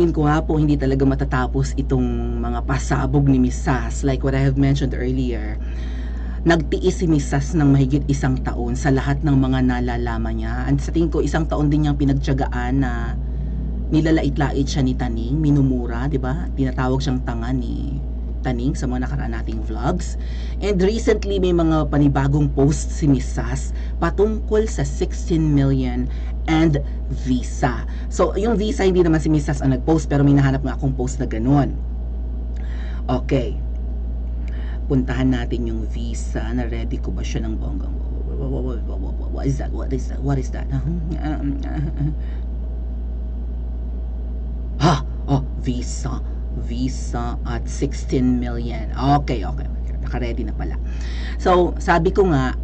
Tingin ko nga po hindi talaga matatapos itong mga pasabog ni Miss Sas. Like what I have mentioned earlier, nagtiis si Miss Sas ng mahigit 1 taon sa lahat ng mga nalalaman niya. And sa tingin ko, 1 taon din niyang pinagtiyagaan na nilalait-lait siya ni Taning, minumura, 'di ba? Tinatawag siyang tanga ni Taning sa mga nakaraan nating vlogs. And recently may mga panibagong posts si Miss Sas patungkol sa 16 million and visa. So yung visa hindi naman si Miss Sas ang nag-post, pero may nahanap nga akong post na ganun. Okay. Puntahan natin yung visa. Na-ready ko ba siya ng bonggang? What is that? What is that? What is that? Ha! Oh, visa. Visa at 16 million. Okay. Naka-ready na pala. So, sabi ko nga,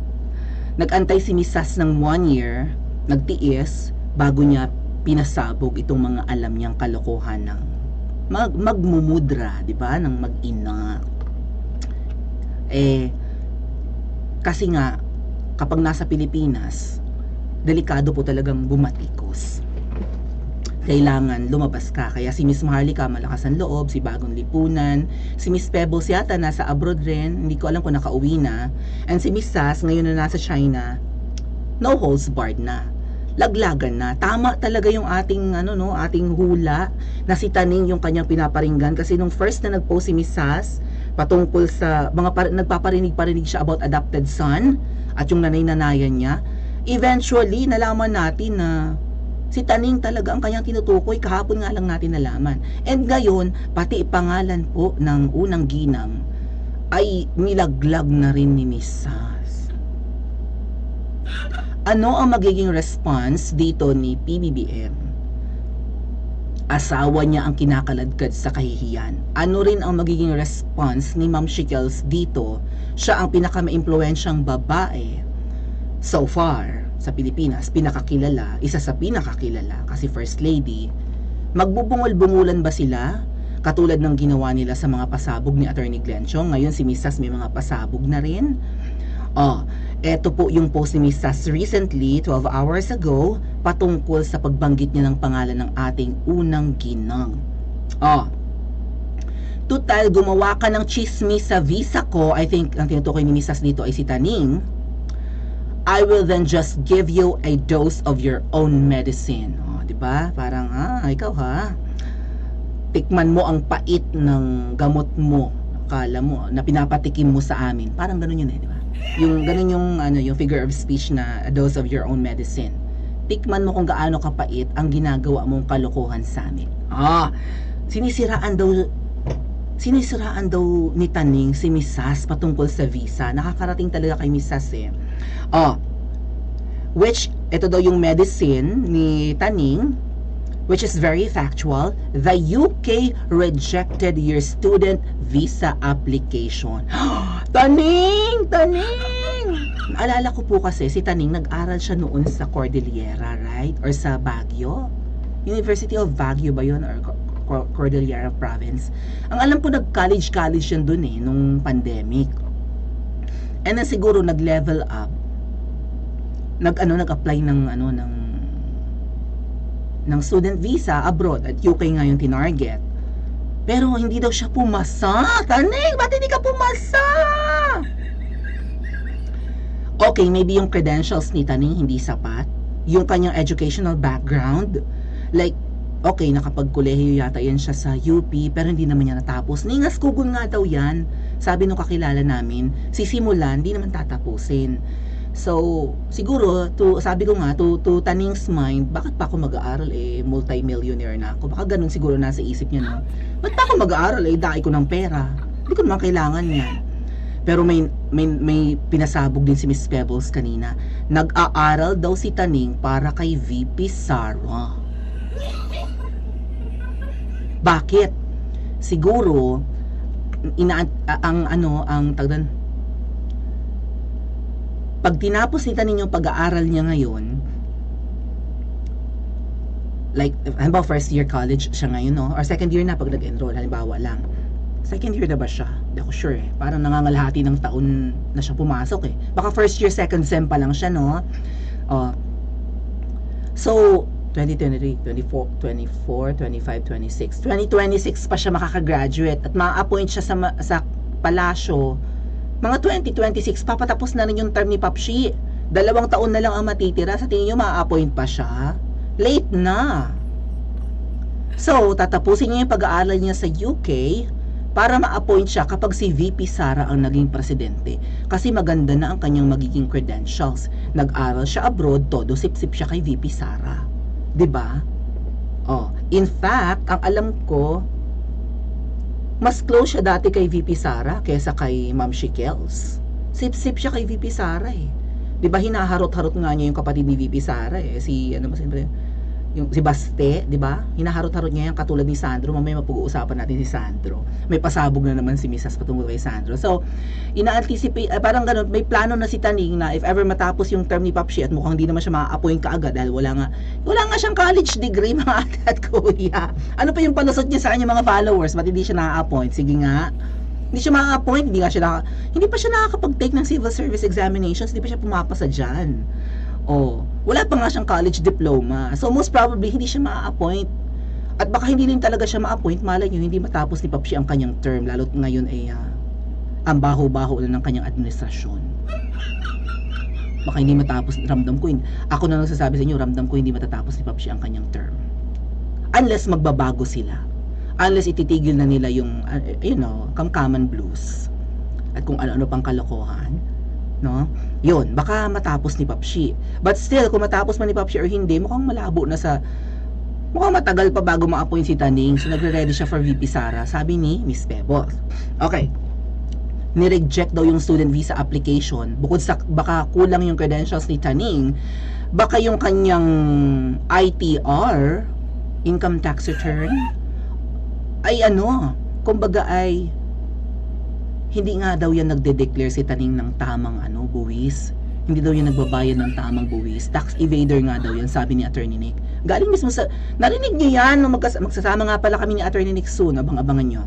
nag-antay si Miss Sas ng 1 year, nagtiis, bago niya pinasabog itong mga alam niyang kalokohan ng magmumudra, di ba? Ng mag-ina. Kasi nga, kapag nasa Pilipinas, delikado po talagang bumatikos. Kailangan lumabas ka. Kaya si Miss Maharlika malakas ang loob, si Bagong Lipunan, si Miss Pebbles yata nasa abroad rin, hindi ko alam kung nakauwi na, and si Miss Sas ngayon na nasa China, no holds barred na, laglagan na. Tama talaga yung ating ating hula na si Taning yung kanyang pinaparinggan, kasi nung first na nag-post si Miss Sas patungkol sa mga nagpaparinig siya about adopted son at yung nanay-nanayan niya, eventually nalaman natin na si Taning talaga ang kanyang tinutukoy. Kahapon nga lang natin nalaman. And ngayon, pati pangalan po ng unang ginang ay nilaglag na rin ni Miss Sas. Ano ang magiging response dito ni PBBM? Asawa niya ang kinakaladkad sa kahihiyan. Ano rin ang magiging response ni Ma'am Shikels dito? Siya ang pinaka-maimpluwensyang babae so far sa Pilipinas, pinakakilala, isa sa pinakakilala kasi First Lady. Magbubungol-bungulan ba sila? Katulad ng ginawa nila sa mga pasabog ni Attorney Glenn Chong. Ngayon si Miss Sas may mga pasabog na rin. Eto po yung post ni Miss Sas recently, 12 hours ago, patungkol sa pagbanggit niya ng pangalan ng ating unang ginang. Total, gumawa ka ng chismis sa visa ko. I think ang tinutukoy ni Miss Sas dito ay si Taning. I will then just give you a dose of your own medicine. Diba? Parang, ikaw ha, tikman mo ang pait ng gamot mo. Akala mo, na pinapatikim mo sa amin. Parang ganun yun diba? Yung ganun yung figure of speech na a dose of your own medicine. Tikman mo kung gaano kapait ang ginagawa mong kalokohan sa amin. Sinisiraan daw ni Taning si Miss Sas patungkol sa visa. Nakakarating talaga kay Miss Sas which, ito daw yung medicine ni Taning, which is very factual. The UK rejected your student visa application. Taning! Alala ko po kasi si Taning nag-aral siya noon sa Cordillera, right? Or sa Baguio? University of Baguio ba yun? Or Cordillera Province. Ang alam ko nag-college yan dun nung pandemic. And then siguro nag-level up. Nag-apply ng student visa abroad at UK nga yung tinarget. Pero hindi daw siya pumasa. Taning, ba't hindi ka pumasa? Okay, maybe yung credentials ni Taning hindi sapat. Yung kanyang educational background, like, okay, nakapag-kolehiyo yata yan siya sa UP, pero hindi naman niya natapos. Ningas kugon nga daw yan. Sabi nung kakilala namin, sisimulan, hindi naman tatapusin. So, siguro, sabi ko nga, to Taning's mind, bakit pa ako mag-aaral multi-millionaire na ako? Baka ganun siguro nasa isip niya, no? Ba't pa ako mag-aaral dai ko ng pera? Hindi ko naman kailangan yan. Pero may pinasabog din si Miss Pebbles kanina. Nag-aaral daw si Taning para kay VP Sara. Bakit? Siguro pag tinapos ni Taning yung pag-aaral niya ngayon, like, halimbawa first year college siya ngayon, no? Or second year na pag nag-enroll, halimbawa lang. Second year na ba siya? Hindi ako sure Parang nangangalahati ng taon na siya pumasok Baka first year, second sem pa lang siya, no? So, 2023, 24, 24, 25, 26. 2026 pa siya makakagraduate at ma-appoint siya sa palasyo. Mga 2026, papatapos na rin yung term ni Papshi. 2 taon na lang ang matitira. Sa tingin nyo, ma-appoint pa siya? Late na. So, tatapusin niya yung pag-aaral niya sa UK para ma-appoint siya kapag si VP Sara ang naging presidente. Kasi maganda na ang kanyang magiging credentials. Nag-aral siya abroad, todo sip-sip siya kay VP Sara. 'Di ba? Oh, in fact, ang alam ko, mas close siya dati kay VP Sara kaysa kay Ma'am Shikels. Sip-sip siya kay VP Sara eh. 'Di ba hinaharot-harot nga niya yung kapatid ni VP Sara eh, si ano ba yung si Baste, 'di ba? Hinaharot-harot niya yan katulad ni Sandro. Mamaya mapag-uusapan natin si Sandro. May pasabog na naman si Mrs. patungkol kay Sandro. So, ina-anticipate parang ganun, may plano na si Taning na if ever matapos yung term ni Papshi at mukhang hindi naman siya ma-appoint kaagad dahil wala nga siyang college degree mga ate at kuya. Ano pa yung palusot niya sa kanyang mga followers? Ba't hindi siya na-appoint? Sige nga. Hindi siya ma-appoint, hindi pa siya nakakapag-take ng civil service examinations, hindi pa siya pumapasa dyan. Oh, wala pa nga siyang college diploma. So most probably hindi siya ma-appoint. At baka hindi rin talaga siya ma-appoint, malay niyo hindi matapos ni Papshi ang kanyang term, lalo't ngayon ay ang baho-baho na ng kanyang administrasyon. Baka hindi matapos, ramdam ko, ako na nagsasabi sa inyo, ramdam ko hindi matatapos ni Papshi ang kanyang term. Unless magbabago sila. Unless ititigil na nila yung, kamkaman blues. At kung ano-ano pang kalokohan. No? Yun, baka matapos ni Papshi. But still, kung matapos man ni Papshi or hindi, mukhang malabo na mukhang matagal pa bago ma-appoint si Taning. So, nagre-ready siya for VP Sara. Sabi ni Miss Pebbles. Okay. Ni-reject daw yung student visa application. Bukod sa, baka kulang yung credentials ni Taning, baka yung kanyang ITR, income tax return, ay kumbaga ay hindi nga daw yan nagde-declare si Taning ng tamang buwis. Hindi daw yan nagbabayad ng tamang buwis. Tax evader nga daw yan, sabi ni Attorney Nick. Galing mismo sa, narinig niyo yan, nung magsasama nga pala kami ni Attorney Nick soon, abang-abangan nyo.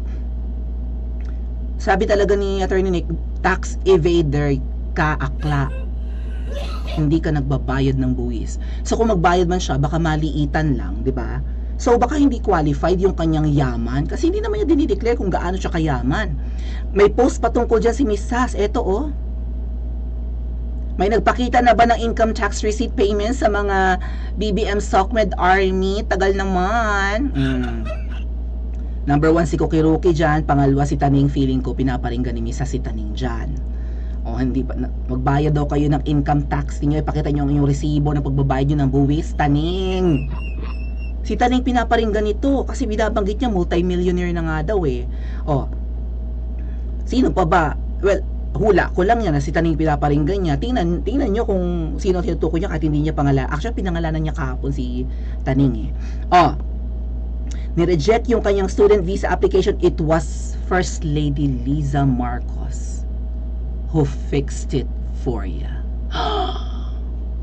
Sabi talaga ni Attorney Nick, tax evader ka, akla. Hindi ka nagbabayad ng buwis. So kung magbayad man siya, baka maliitan lang, di ba? So baka hindi qualified yung kanyang yaman kasi hindi naman niya dinideclare kung gaano siya kayaman. May post patungkol dyan si Miss Sass. Eto may nagpakita na ba ng income tax receipt payments sa mga BBM SOCMED Army? Tagal naman. Number 1 si Kukiruki dyan. Pangalawa si Taning, feeling ko pinaparinggan ni Miss Sass si Taning dyan. Hindi pa magbayad daw kayo ng income tax niyo. Ipakita niyo yung resibo ng pagbabayad niyo ng buwis. Taning, si Taning pinaparinggan nito kasi binabanggit niya multi-millionaire na nga daw eh. Sino pa ba? Well, hula ko lang yan na si Taning pinaparinggan niya. Tingnan niyo kung sino tinutukoy niya kahit hindi niya pangalan. Actually, pinangalanan niya kahapon si Taning eh. Ni-reject yung kanyang student visa application. It was First Lady Liza Marcos who fixed it for you.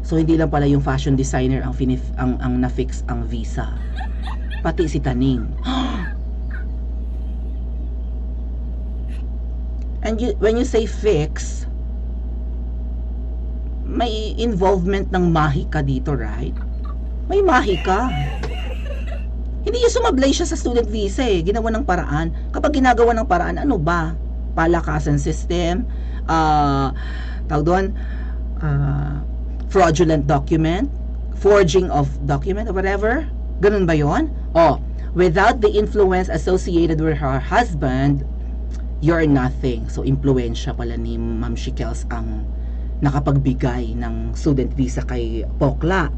So hindi lang pala yung fashion designer ang na-fix ang visa. Pati si Taning. And when you say fix, may involvement ng mahika dito, right? May mahika. Hindi yung sumablay siya sa student visa eh. Ginawa ng paraan. Kapag ginagawa ng paraan, ano ba? Palakasan system, tawag doon, fraudulent document, forging of document, or whatever. Ganun ba yon? Without the influence associated with her husband, you're nothing. So, impluensya pala ni Ma'am Shikels ang nakapagbigay ng student visa kay Pokla.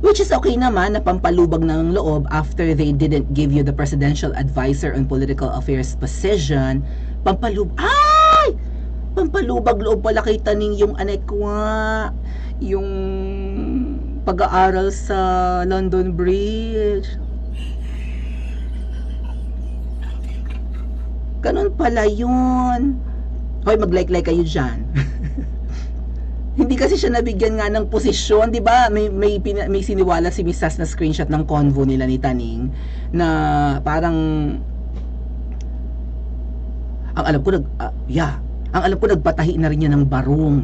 Which is okay naman na pampalubag ng loob after they didn't give you the presidential advisor on political affairs position. Pampalubag loob pala kay Taning yung anekwa, yung pag-aaral sa London Bridge. Ganun pala yun. Hoy, mag-like kayo dyan. Hindi kasi siya nabigyan nga ng posisyon, di ba? May siniwala si Miss Sass na screenshot ng convo nila ni Taning na parang ang alam ko nagpatahi na rin niya ng barong.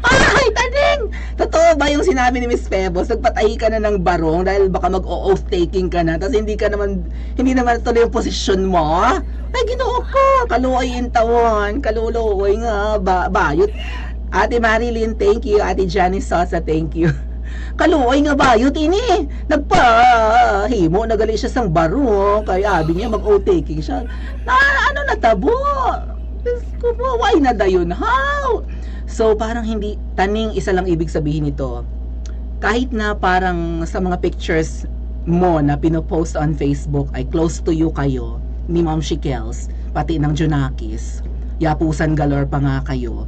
Ay, Taning! Totoo Totoo ba yung sinabi ni Miss Pebbles, nagpatahi ka na ng barong dahil baka mag-oath taking ka na, tapos hindi naman tuloy yung posisyon mo? Ay, ginoo ko, kaluoy yung tawon, kaluluoy nga, bayot. Ate Marilyn, thank you. Ate Janice Sosa, thank you. Kaluoy nga bayot ini. Nagpahimo, nagali siya sang barong, kaya abi niya mag-oath taking siya. Ano natabo? Why na dayon? How? So, parang hindi, taning isa lang ibig sabihin nito. Kahit na parang sa mga pictures mo na pinopost on Facebook ay close to you kayo, ni Ma'am Shikels, pati ng Junakis, yapusan galore pa nga kayo,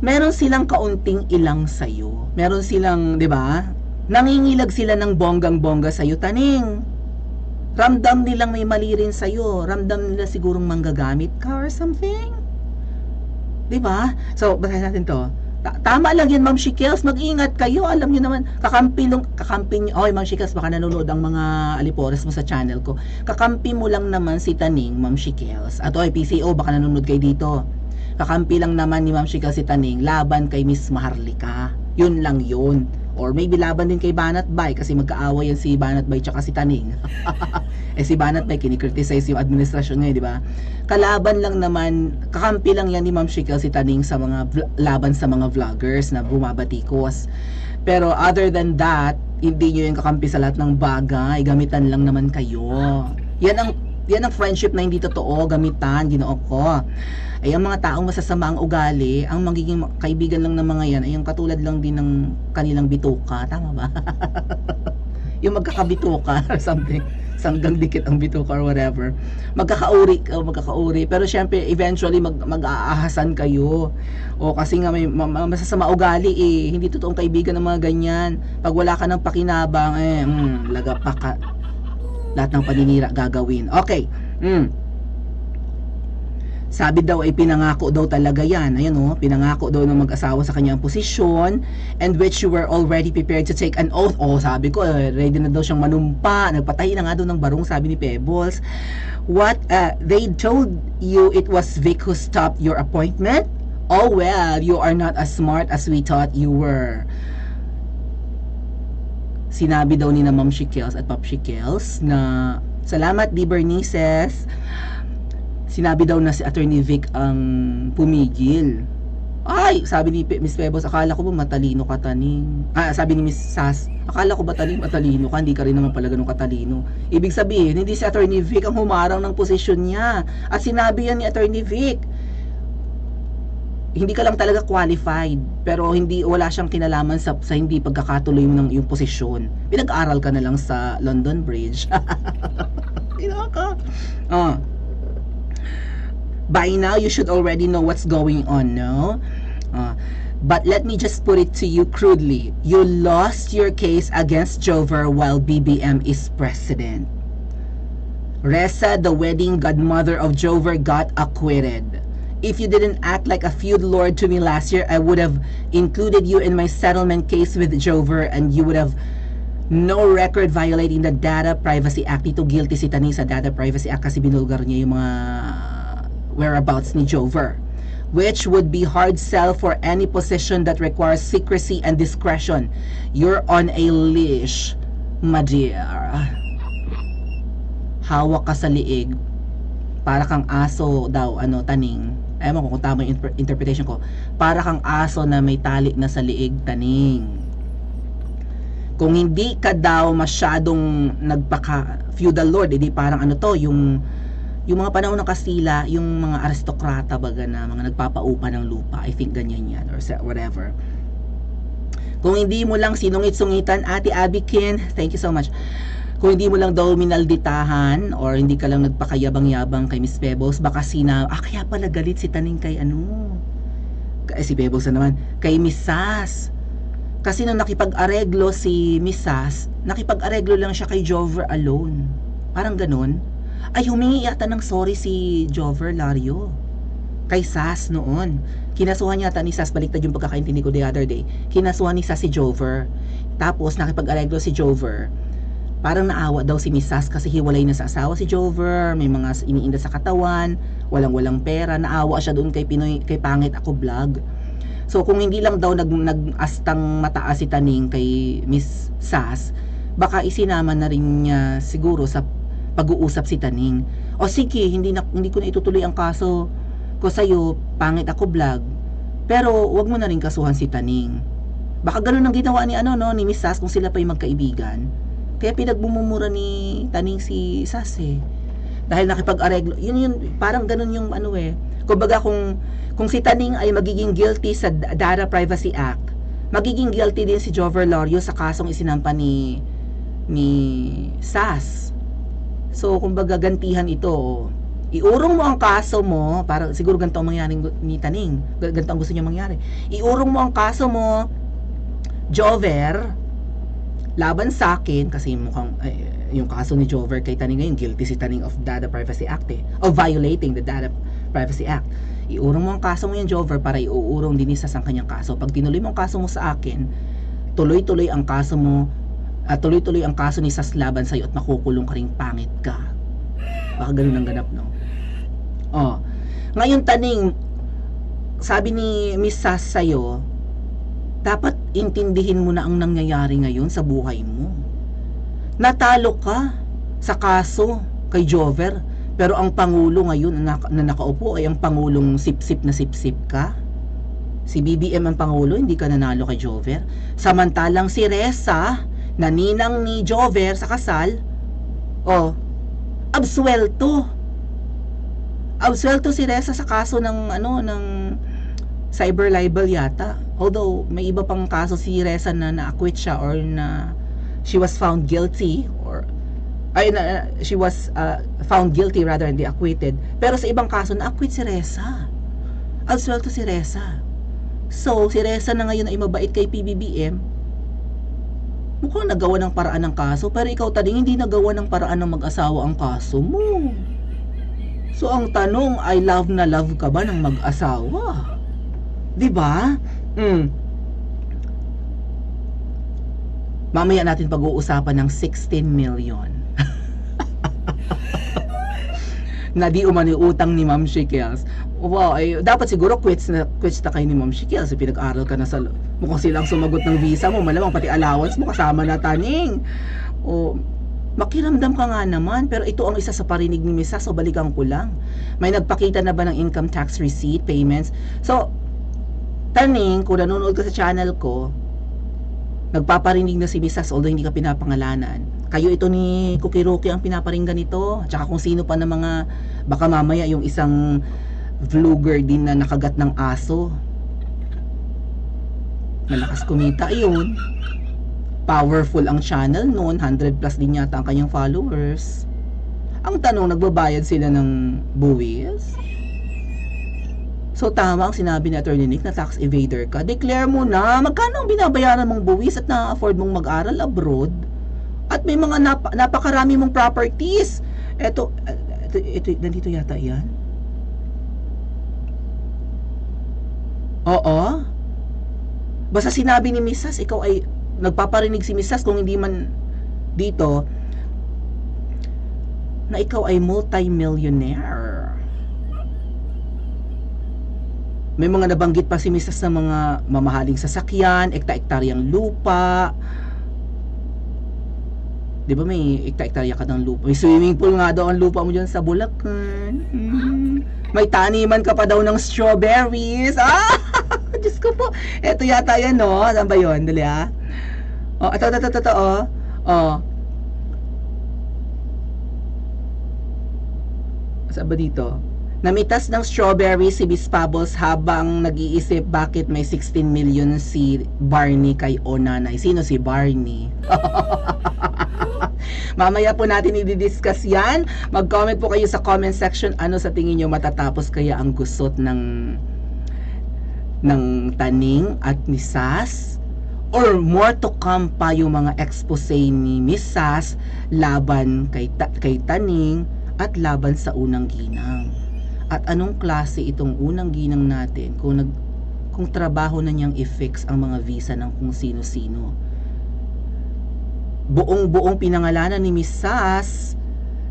meron silang kaunting ilang sa'yo. Meron silang, di ba? Nangingilag sila ng bonggang-bongga sa'yo, taning. Ramdam nilang may mali rin sa'yo. Ramdam nila sigurong manggagamit ka or something. Di ba? So, basahin natin to. Tama lang yan, Ma'am Shikels. Mag-ingat kayo. Alam niyo naman, kakampi nyo. Oy, Ma'am Shikels, baka nanonood ang mga alipores mo sa channel ko. Kakampi mo lang naman si Taning, Ma'am Shikels. At oy, PCO, baka nanonood kayo dito. Kakampi lang naman ni Ma'am Shikels si Taning, laban kay Miss Maharlika. Yun lang yun. Or maybe laban din kay Banat Bay kasi magkaaway yan si Banat Bay tsaka si Taning. Si Banat Bay kinikriticize yung administrasyon ngayon, di ba? Kalaban lang naman, kakampi lang yan ni Ma'am Shikels si Taning sa mga laban sa mga vloggers na bumabatikos. Pero other than that, hindi nyo yung kakampi sa lahat ng bagay, gamitan lang naman kayo. Yan ang friendship na hindi totoo, gamitan, ginoo ko. Ay ang mga taong masasama ang ugali, ang magiging kaibigan lang ng mga yan ay yung katulad lang din ng kanilang bituka, tama ba? Yung magkakabituka or something, sanggang dikit ang bituka or whatever. Magkakauri, pero syempre eventually mag-aahasan kayo. O kasi nga may masasama ugali eh, hindi totoong kaibigan ng mga ganyan. Pag wala ka ng pakinabang lagapa ka. Lahat ng paninira gagawin. Okay. Sabi daw ay pinangako daw talaga yan. Ayan o, pinangako daw ng mag-asawa sa kanyang posisyon and which you were already prepared to take an oath. O, sabi ko, ready na daw siyang manumpa. Nagpatahi na nga daw ng barong, sabi ni Pebbles. What, they told you it was Vic who stopped your appointment? Oh well, you are not as smart as we thought you were. Sinabi daw ni na Ma'am Shikels at Pop Shikels na salamat Di Bernices. Sinabi daw na si Attorney Vic ang pumigil. Ay, sabi ni Miss Pebbles, akala ko ba matalino ka, Taning? Sabi ni Miss Sas, akala ko ba Taning matalino ka, hindi ka rin naman pala ganun katalino. Ibig sabihin, hindi si Attorney Vic ang humarang ng posisyon niya. At sinabi yan ni Attorney Vic, hindi ka lang talaga qualified, pero wala siyang kinalaman sa hindi pagkakatuloy mo ng iyong posisyon. Pinag-aral ka na lang sa London Bridge. Inaka. By now, you should already know what's going on, no? But let me just put it to you crudely. You lost your case against Jover while BBM is president. Reza, the wedding godmother of Jover, got acquitted. If you didn't act like a feud lord to me last year, I would have included you in my settlement case with Jover and you would have no record violating the Data Privacy Act. Ito guilty si Taning sa Data Privacy Act kasi binulgar niya yung mga whereabouts ni Jover, which would be hard sell for any position that requires secrecy and discretion. You're on a leash, my dear. Hawak ka sa liig para kang aso daw, Taning. Ewan ko kung tama yung interpretation ko. Para kang aso na may tali na sa liig, Taning. Kung hindi ka daw masyadong nagpaka-feudal lord, edi parang yung mga panahon ng Kastila, yung mga aristokrata baga na mga nagpapaupa ng lupa, I think ganyan yan or whatever. Kung hindi mo lang sinungit-sungitan, Ate Abikin, thank you so much. Kung hindi mo lang daw minalditahan or hindi ka lang nagpakayabang-yabang kay Miss Pebbles, baka kaya pala galit si Taning kay si Pebbles na naman, kay Miss Sas. Kasi nung nakipag-areglo si Miss Sas, nakipag-areglo lang siya kay Jover alone. Parang ganun. Ay, humingi yata ng sorry si Jover Lario kay Sas noon. Kinasuhan yata ni Sas, baliktad yung pagkakaintindi ko the other day. Kinasuhan ni Sas si Jover. Tapos nakipag-areglo si Jover. Parang naawa daw si Miss Sas kasi hiwalay na sa asawa si Jover, may mga iniinda sa katawan, walang pera. Naawa siya doon kay Pangit Ako Vlog. So kung hindi lang daw nag-astang mataas si Taning kay Miss Sas, baka isinama na rin niya siguro sa pag-uusap si Taning. O sige, hindi ko na itutuloy ang kaso ko sa'yo, pangit ako vlog. Pero wag mo na rin kasuhan si Taning. Baka ganun ang ginawa ni ni Miss Sas kung sila pa yung magkaibigan. Kaya pinagbumumura ni Taning si Sas eh. Dahil nakipag-areglo, yun parang ganun yung kumbaga kung si Taning ay magiging guilty sa Data Privacy Act, magiging guilty din si Jover Lorio sa kasong isinampa ni Sas. So kumbaga gantihan ito. Iurong mo ang kaso mo, para siguro ganito ang mangyari ni Taning, ganito ang gusto niya mangyari. Iurong mo ang kaso mo, Jover, laban sa akin, kasi mukhang yung kaso ni Jover kay Taning ngayon, guilty si Taning of Data Privacy Act of violating the Data Privacy Act. Iurong mo ang kaso mo yung Jover para iuurong din sa kanyang kaso. Pag tinuloy mo ang kaso mo sa akin, tuloy-tuloy ang kaso mo at tuloy-tuloy ang kaso ni Sas laban sa'yo at makukulong ka ring pangit ka. Baka ganun ang ganap, no? Ngayon Taning, sabi ni Miss Sas sa'yo, dapat intindihin mo na ang nangyayari ngayon sa buhay mo. Natalo ka sa kaso kay Jover, pero ang Pangulo ngayon na nakaupo ay ang Pangulong sip-sip na sip-sip ka. Si BBM ang Pangulo, hindi ka nanalo kay Jover. Samantalang si Ressa, na ninang ni Jover sa kasal, absuelto. Absuelto si Ressa sa kaso ng cyber libel yata. Although may iba pang kaso si Ressa na na-acquit siya or na she was found guilty she was found guilty rather than acquitted. Pero sa ibang kaso na-acquit si Ressa. Absuelto si Ressa. So si Ressa na ngayon ay mabait kay PBBM. Mukhang nagawa ng paraan ng kaso, pero ikaw Taning hindi nagawa ng paraan ng mag-asawa ang kaso mo. So ang tanong ay love na love ka ba ng mag-asawa? 'Di ba? Mamaya natin pag-uusapan ng 16 million. Na di umano utang ni Ma'am Shikels. Wow, dapat siguro quits na kayo ni Ma'am Shikels. Pinag-aral ka na sa mukhang silang sumagot ng visa mo, malamang pati allowance mo kasama na Taning. Makiramdam ka nga naman, pero ito ang isa sa parinig ni Miss Sas, so balikan ko lang. May nagpakita na ba ng income tax receipt payments? So Taning, kung nanonood ka sa channel ko, nagpaparinig na si Miss Sas, although hindi ka pinapangalanan. Kayo ito ni Kukiruki ang pinaparinggan nito. Tsaka kung sino pa na mga, baka mamaya yung isang vlogger din na nakagat ng aso. Malakas kumita yun. Powerful ang channel noon, 100 plus din yata ang kanyang followers. Ang tanong, nagbabayad sila ng buwis? So tama ang sinabi ni Attorney Nick na tax evader ka. Declare mo na magkano ang binabayaran mong buwis at na-afford mong mag-aral abroad. At may mga napakarami mong properties. Ito, nandito yata yan. Oo. Basta sinabi ni Miss Sas, ikaw ay nagpaparinig si Miss Sas kung hindi man dito na ikaw ay multi-millionaire. May mga nabanggit pa si Miss Sas na mga mamahaling sasakyan, ekta-ektaryang lupa. 'Di ba may ekta-ektarya ka ng lupa? May swimming pool nga daw ang lupa mo diyan sa Bulacan. May taniman ka pa daw ng strawberries. Diyos ko po. Eto yata yan, no? Saan ba yun? Dali, ito, Saan ba dito? Namitas ng strawberry si Miss Pabos habang nag-iisip bakit may 16 million si Barney kay Onanay. Sino si Barney? Mamaya po natin i-discuss yan. Mag-comment po kayo sa comment section ano sa tingin nyo matatapos kaya ang gusot ng Taning at ni Sas, or more to come pa yung mga expose ni Miss Sas laban kay Taning at laban sa unang ginang. At anong klase itong unang ginang natin kung trabaho na niyang i-fix ang mga visa ng kung sino-sino. Buong pinangalanan ni Miss Sas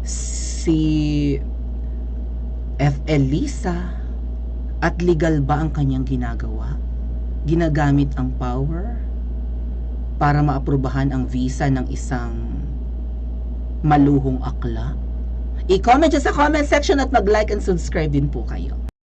si FL Lisa, at legal ba ang kanyang ginagawa? ginagamit ang power para maaprubahan ang visa ng isang maluhong akla? I-comment dyan sa comment section at mag-like and subscribe din po kayo.